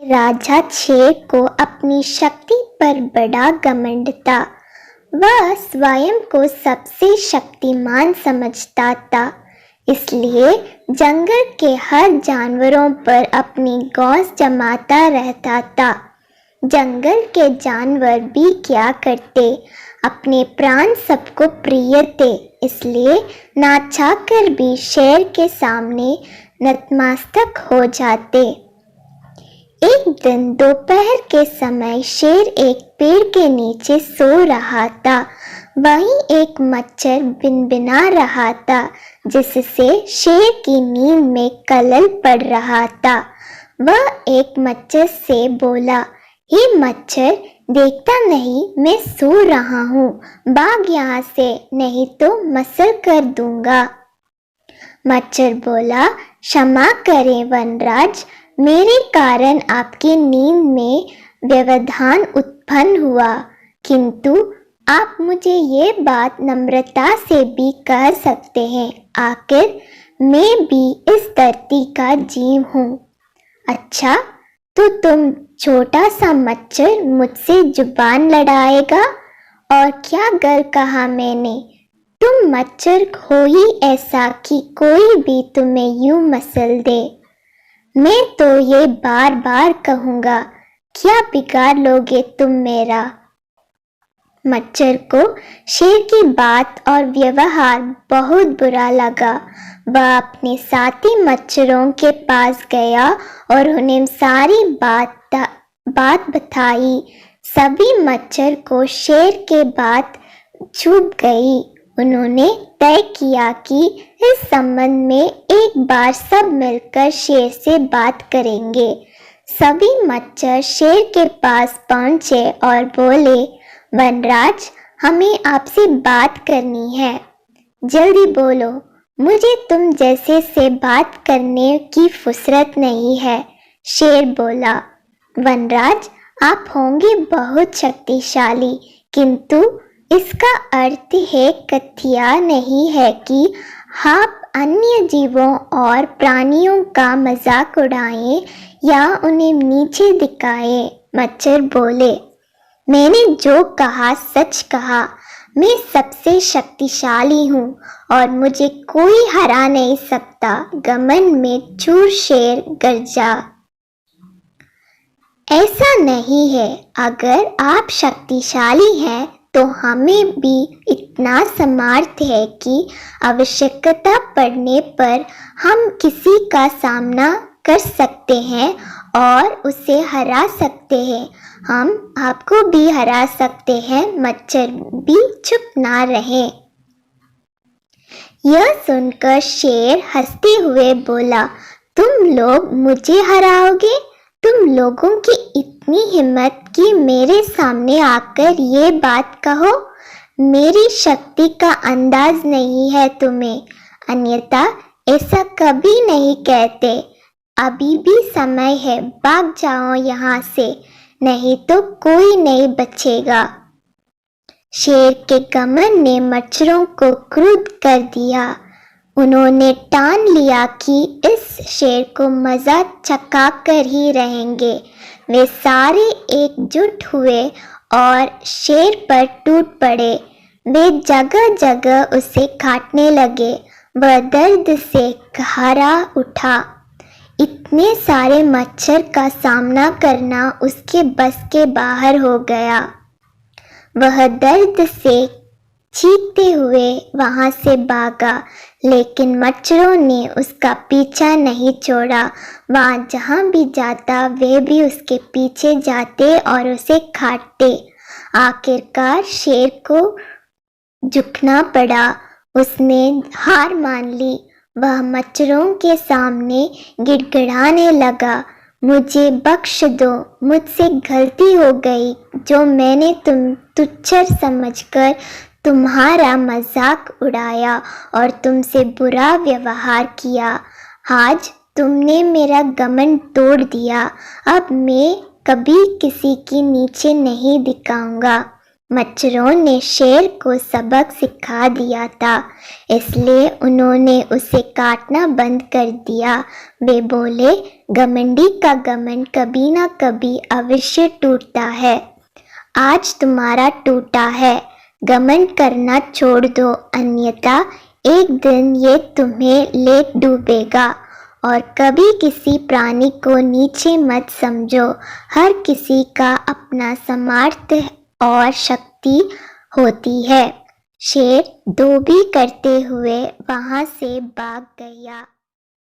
राजा शेर को अपनी शक्ति पर बड़ा घमंड था। वह स्वयं को सबसे शक्तिमान समझता था, इसलिए जंगल के हर जानवरों पर अपनी गौस जमाता रहता था। जंगल के जानवर भी क्या करते, अपने प्राण सबको प्रिय थे, इसलिए ना चाहकर भी शेर के सामने नतमस्तक हो जाते। एक दिन दोपहर के समय शेर एक पेड़ के नीचे सो रहा था। वहीं एक मच्छर भिनभिना रहा था, जिससे शेर की नींद में खलल पड़ रहा था। वह एक मच्छर से बोला, हे मच्छर, देखता नहीं मैं सो रहा हूँ, भाग यहाँ से, नहीं तो मसल कर दूंगा। मच्छर बोला, क्षमा करें वनराज, मेरे कारण आपकी नींद में व्यवधान उत्पन्न हुआ, किंतु आप मुझे ये बात नम्रता से भी कह सकते हैं, आखिर मैं भी इस धरती का जीव हूँ। अच्छा, तो तुम छोटा सा मच्छर मुझसे जुबान लड़ाएगा? और क्या गल कहा मैंने? तुम मच्छर हो ही ऐसा कि कोई भी तुम्हें यूं मसल दे। मैं तो ये बार बार कहूँगा, क्या बिगाड़ लोगे तुम मेरा? मच्छर को शेर की बात और व्यवहार बहुत बुरा लगा। वह अपने साथी मच्छरों के पास गया और उन्हें सारी बात बताई। सभी मच्छर को शेर के बात चुभ गई। उन्होंने तय किया कि इस संबंध में एक बार सब मिलकर शेर से बात करेंगे। सभी मच्छर शेर के पास पहुंचे और बोले, वनराज, हमें आपसे बात करनी है, जल्दी बोलो, मुझे तुम जैसे से बात करने की फुर्सत नहीं है। शेर बोला, वनराज, आप होंगे बहुत शक्तिशाली, किंतु इसका अर्थ है कथिया नहीं है कि आप अन्य जीवों और प्राणियों का मजाक उड़ाएं या उन्हें नीचे दिखाएं। मच्छर बोले, मैंने जो कहा सच कहा, मैं सबसे शक्तिशाली हूँ और मुझे कोई हरा नहीं सकता। घमंड में चूर शेर गरजा। ऐसा नहीं है, अगर आप शक्तिशाली हैं तो हमें भी इतना समर्थ है कि आवश्यकता पड़ने पर हम किसी का सामना कर सकते हैं और उसे हरा सकते हैं। हम आपको भी हरा सकते हैं। मच्छर भी चुप ना रहे। यह सुनकर शेर हंसते हुए बोला, तुम लोग मुझे हराओगे? तुम लोगों की इतनी हिम्मत कि मेरे सामने आकर ये बात कहो? मेरी शक्ति का अंदाज नहीं है तुम्हें, अन्यथा ऐसा कभी नहीं कहते। अभी भी समय है, भाग जाओ यहाँ से, नहीं तो कोई नहीं बचेगा। शेर के घमंड ने मच्छरों को क्रुद्ध कर दिया। उन्होंने ठान लिया कि इस शेर को मजा चखा कर ही रहेंगे। वे सारे एकजुट हुए और शेर पर टूट पड़े। वे जगह जगह उसे काटने लगे। वह दर्द से घबरा उठा। इतने सारे मच्छर का सामना करना उसके बस के बाहर हो गया। वह दर्द से चीखते हुए वहां से भागा, लेकिन मच्छरों ने उसका पीछा नहीं छोड़ा। वह जहां भी जाता वे भी उसके पीछे जाते और उसे काटते। आखिरकार शेर को झुकना पड़ा। उसने हार मान ली। वह मच्छरों के सामने गिड़गिड़ाने लगा, मुझे बख्श दो, मुझसे गलती हो गई जो मैंने तुम तुच्छ समझकर तुम्हारा मजाक उड़ाया और तुमसे बुरा व्यवहार किया। आज तुमने मेरा घमंड तोड़ दिया। अब मैं कभी किसी के नीचे नहीं दिखाऊंगा। मच्छरों ने शेर को सबक सिखा दिया था, इसलिए उन्होंने उसे काटना बंद कर दिया। वे बोले, घमंडी का घमंड कभी ना कभी अवश्य टूटता है। आज तुम्हारा टूटा है, घमंड करना छोड़ दो, अन्यथा एक दिन ये तुम्हें ले डूबेगा। और कभी किसी प्राणी को नीचे मत समझो, हर किसी का अपना सामर्थ्य और शक्ति होती है। शेर धोबी करते हुए वहां से भाग गया।